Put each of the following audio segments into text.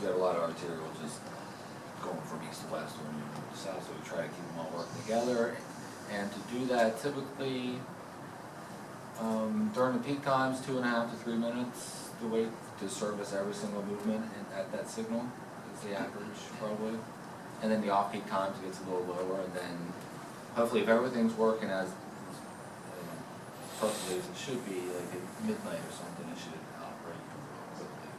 we've got a lot of arterial just going from east to west or north to south, so we try to keep them all working together. And to do that, typically, during the peak times, 2.5 to 3 minutes to wait to service every single movement at that signal is the average probably. And then the off-peak times it gets a little lower, and then hopefully if everything's working as perfectly as it should be, like at midnight or something, it should operate quickly.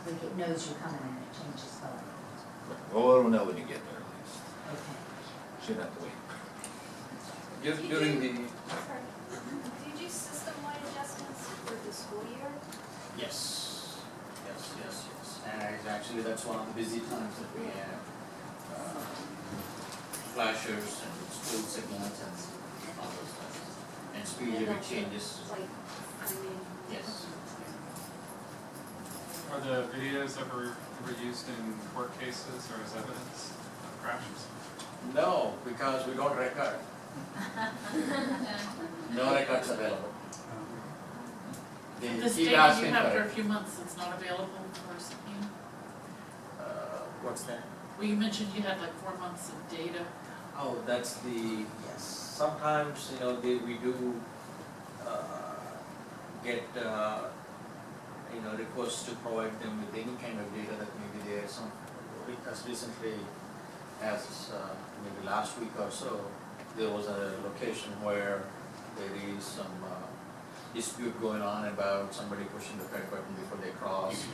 Like it knows you're coming and it changes color. Well, it'll know when you get there at least. Okay. Shouldn't have to wait. Just during the, Sorry. Did you system-wide adjustments for the school year? yes. And actually that's one of the busy times that we have. Flashers and school signals and all those things. And speed limit changes. Like, I mean. Yes. Are the videos ever used in court cases or as evidence of crashes? No, because we don't record. No records available. They This keep data asking you have for for a it. few months, it's not available for subpoena? What's that? Well, you mentioned you had like 4 months of data. Oh, that's the, yes, sometimes, we do, get, requests to provide them with any kind of data that may be there. Some, as recently as, maybe last week or so, there was a location where there is some, dispute going on about somebody pushing the red button before they cross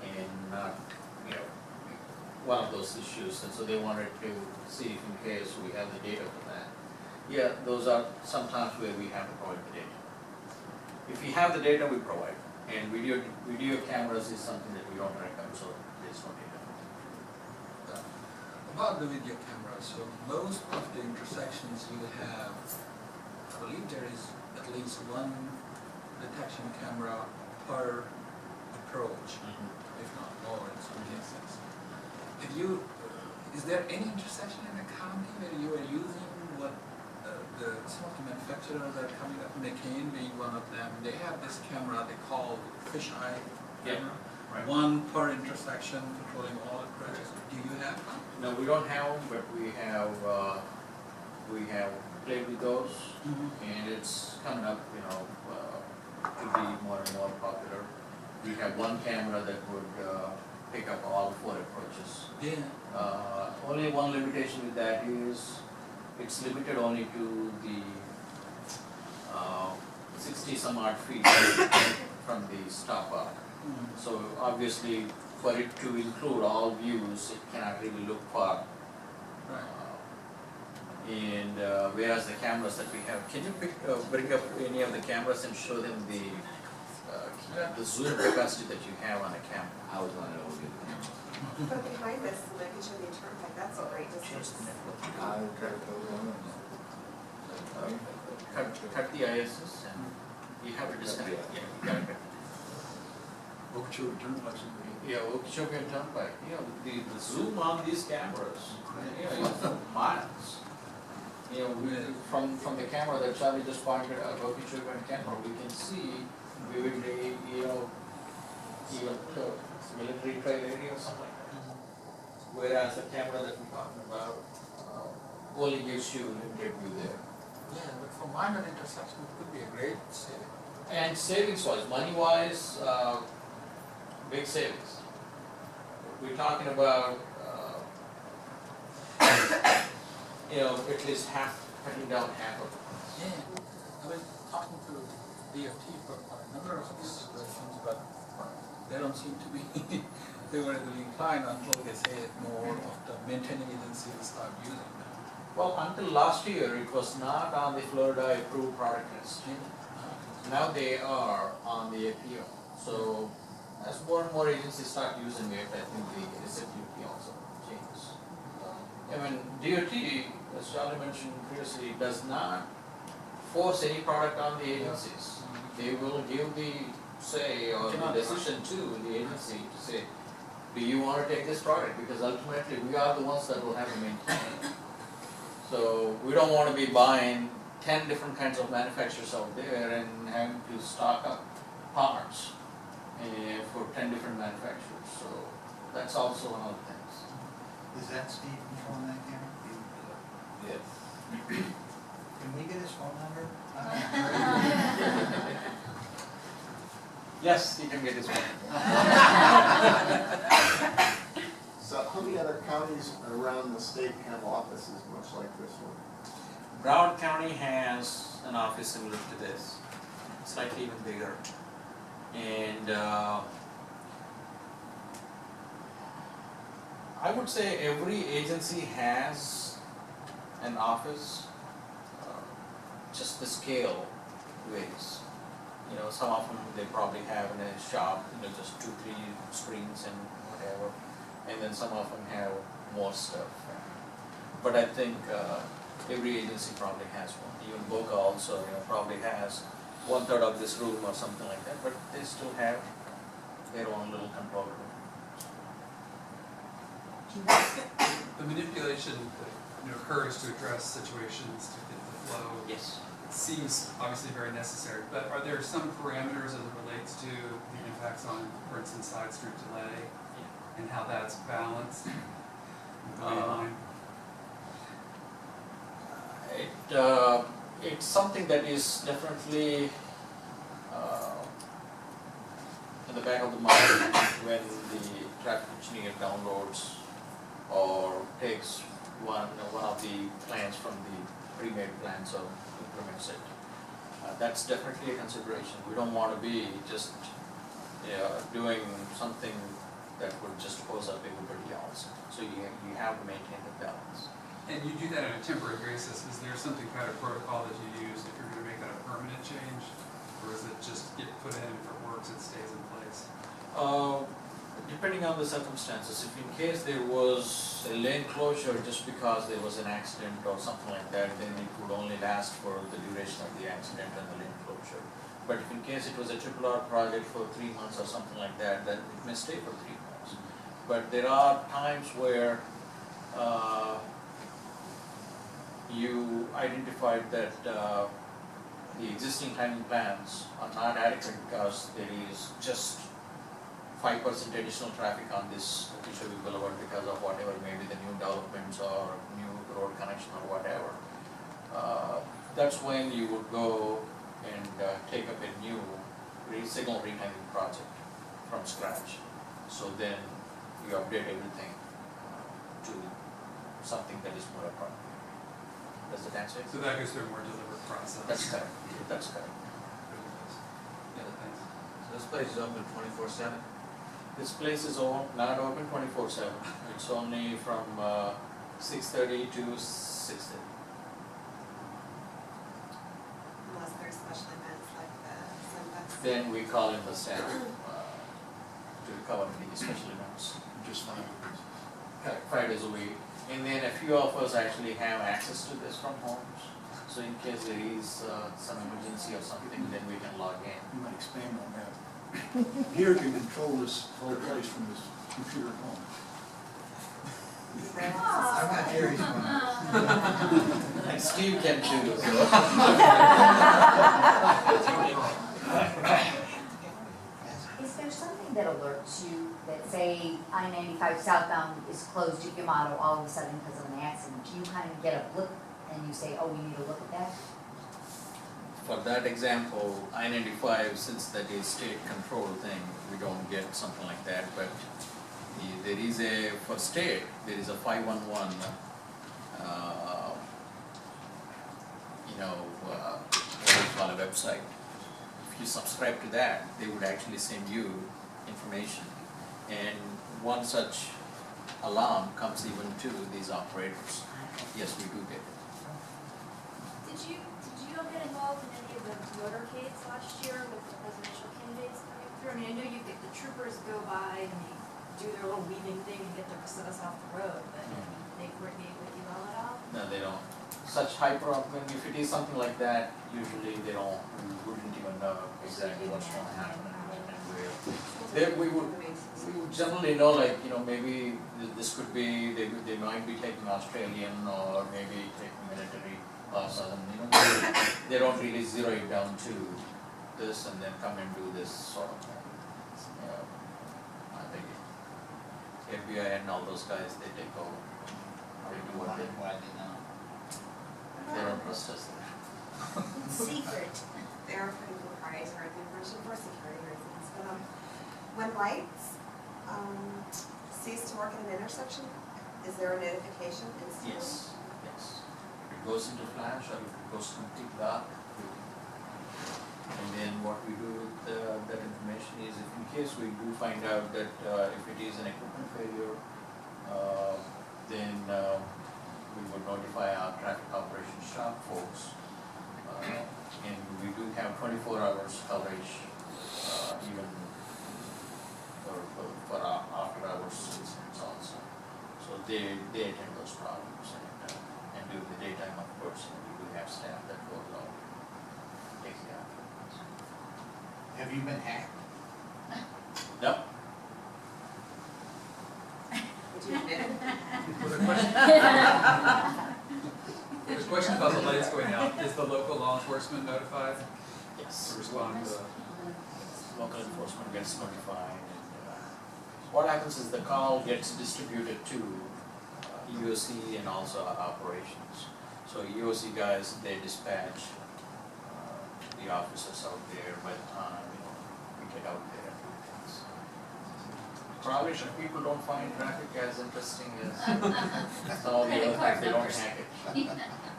and not, one of those issues, and so they wanted to see if in case we have the data for that. Yeah, those are sometimes where we have to provide the data. If we have the data, we provide, and video cameras is something that we don't record, so there's no data. About the video camera, so most of the intersections you have, I believe there is at least one detection camera per approach, if not more in some cases. Is there any intersection in the county where you are using what some of the manufacturers are coming up, McCain being one of them, they have this camera they call fisheye camera, Right. one per intersection patrolling all approaches. Do you have one? No, we don't have them, but we have played with those, and it's coming up, to be more and more popular. We have one camera that would pick up all 4 approaches. Yeah. Only one limitation with that is it's limited only to the 60 some odd feet from the stop bar. So obviously, for it to include all views, it cannot really look far. Right. And whereas the cameras that we have, can you bring up any of the cameras and show them the zoom capacity that you have on a camera? I was not able to get the camera. But behind this, like you show the turnpike, that's all right distance. I will try to go on. Cut the ISS and you have it disconnect. Yeah, you got it. Yeah, Okeechobee and Turnpike. The zoom on these cameras, miles. From the camera that Charlie just pointed out, Okeechobee and camera, we can see vividly, even military trail area or something like that. Whereas the camera that we're talking about only gives you limited view there. Yeah, but for minor intersection, it could be a great saving. And savings wise, money wise, big savings. We're talking about, at least cutting down half of it. Yeah, I was talking to DFT for a number of these situations, but they don't seem to be favorably inclined until they say more of the maintaining agencies start using them. Well, until last year, it was not on the Florida approved product list. Now they are on the APO. So as more and more agencies start using it, I think the receptivity also changes. DOT, as Charlie mentioned previously, does not force any product on the agencies. They will give the say or the decision to the agency to say, do you want to take this product? Because ultimately we are the ones that will have to maintain it. So we don't want to be buying 10 different kinds of manufacturers out there and having to stock up parts. for 10 different manufacturers, so that's also one of the things. Is that Steve controlling that camera? Yes. Can we get his phone number? Yes, you can get his one. So how many other counties around the state have offices much like this one? Broward County has an office similar to this, slightly even bigger. And I would say every agency has an office, just the scale varies. You know, some of them they probably have in a shop, you know, just 2-3 screens and whatever. And then some of them have more stuff. But I think every agency probably has one. Even Boca also, you know, probably has 1/3 of this room or something like that, but they still have their own little control room. The manipulation that occurs to address situations to get the flow Yes. seems obviously very necessary, but are there some parameters as it relates to the impacts on, for instance, side street delay and how that's balanced? It's something that is definitely in the back of the mind when the traffic engineer downloads or takes one of the plans from the pre-made plans or implements it. That's definitely a consideration. We don't want to be just doing something that would just pose up everybody else. So you have to maintain the balance. And you do that on a temporary basis. Is there something kind of protocol that you use if you're going to make that a permanent change? Or is it just get put in, if it works, it stays in place? Depending on the circumstances, if in case there was a lane closure just because there was an accident or something like that, then it would only last for the duration of the accident and the lane closure. But if in case it was a RRR project for 3 months or something like that, then it may stay for 3 months. But there are times where you identified that the existing timing plans are not adequate because there is just 5% additional traffic on this Kishavi Boulevard because of whatever, maybe the new developments or new road connection or whatever. That's when you would go and take up a new signal retiming project from scratch. So then you update everything to something that is more appropriate. Does that answer it? So that goes through a more deliberate process. That's correct. That's correct. Yeah, thanks. So this place is open 24/7? This place is not open 24/7. It's only from 6:30 to 6:30. Unless there's special events like the Sunfest. Then we call in the staff to cover the special events. Just 5 days. 5 days a week. And then a few of us actually have access to this from homes. So in case there is some emergency or something, then we can log in. You might expand on that. Giri can control this whole place from his computer at home. I'm not Gary's one. And Steve can too. So. Is there something that alerts you that say I-95 southbound is closed at Yamato all of a sudden because of an accident? Do you kind of get a blip and you say, oh, we need to look at that? For that example, I-95, since that is state control thing, we don't get something like that, but there is for state, there is a 511, what do you call a website. If you subscribe to that, they would actually send you information. And one such alarm comes even to these operators. Yes, we do get it. Did you all get involved in any of the motorcades last year with the presidential candidates coming through? I mean, I know you get the troopers go by and they do their little weaving thing and get us off the road, but they coordinate with you all at all? No, they don't. Such hyper, if it is something like that, usually they don't, we wouldn't even know exactly what's going to happen and where. We would generally know, like, maybe this could be, they might be taking Australian or maybe taking military classes, and they don't really zero it down to this and then come and do this sort of thing. FBI and all those guys, they take over. They do what they want. They don't trust us. Secret. They are pretty proprietary information for security reasons, but, when lights, cease to work at an intersection, is there a notification instantly? Yes, yes. If it goes into flash or if it goes complete dark, and then what we do with that information is, if in case we do find out that if it is an equipment failure, then we would notify our traffic operations shop folks. And we do have 24 hours coverage, even for our after hours incidents also. So they attend those problems and during the daytime, of course, we do have staff that goes out and takes care of it. Have you been hacked? No, Would you admit it? Was there a question? There's a question about the lights going out. Is the local law enforcement notified yes. to respond to the? Local enforcement gets notified and what happens is the call gets distributed to EOC and also our operations. So EOC guys, they dispatch the officers out there by the time, we get out there and do things. Probably people don't find traffic as interesting as some of the other things, they don't hack it.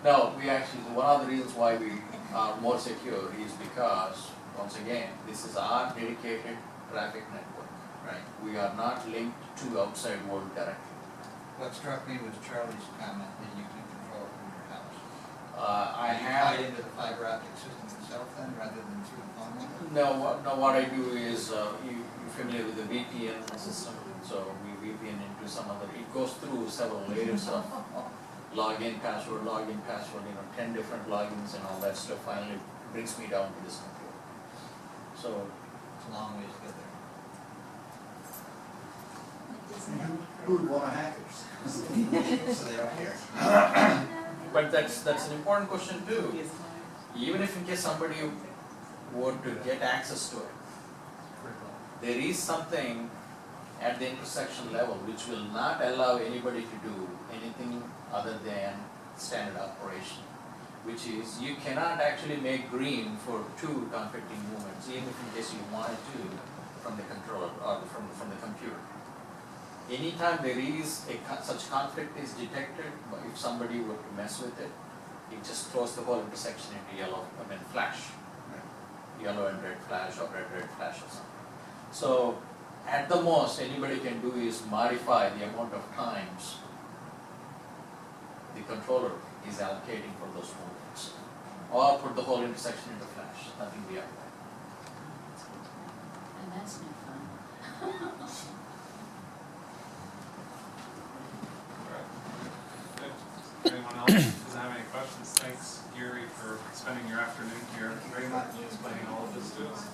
No, we actually, one of the reasons why we are more secure is because, once again, this is our dedicated traffic network, right? We are not linked to outside world directly. What struck me was Charlie's comment that you can control it from your house. I You have. tie into the fiber optic system itself then, rather than through the phone line? No, what I do is, you're familiar with the VPN system, so we VPN into some other, it goes through several layers of login, password, 10 different logins and all that stuff finally brings me down to this computer. So, It's a long ways to get there. Who would want to hack it? So they don't care. but that's an important question too. Even if in case somebody were to get access to it, there is something at the intersection level which will not allow anybody to do anything other than standard operation, which is you cannot actually make green for two conflicting movements, even if in case you wanted to from the controller or from the computer. Anytime there is such conflict is detected, if somebody were to mess with it, it just throws the whole intersection into flash. Yellow and red flash or red flash or something. So at the most anybody can do is modify the amount of times the controller is allocating for those movements, or put the whole intersection into flash, nothing beyond that. And that's no fun. Anyone else doesn't have any questions? Thanks, Giri, for spending your afternoon here, explaining all of this to us.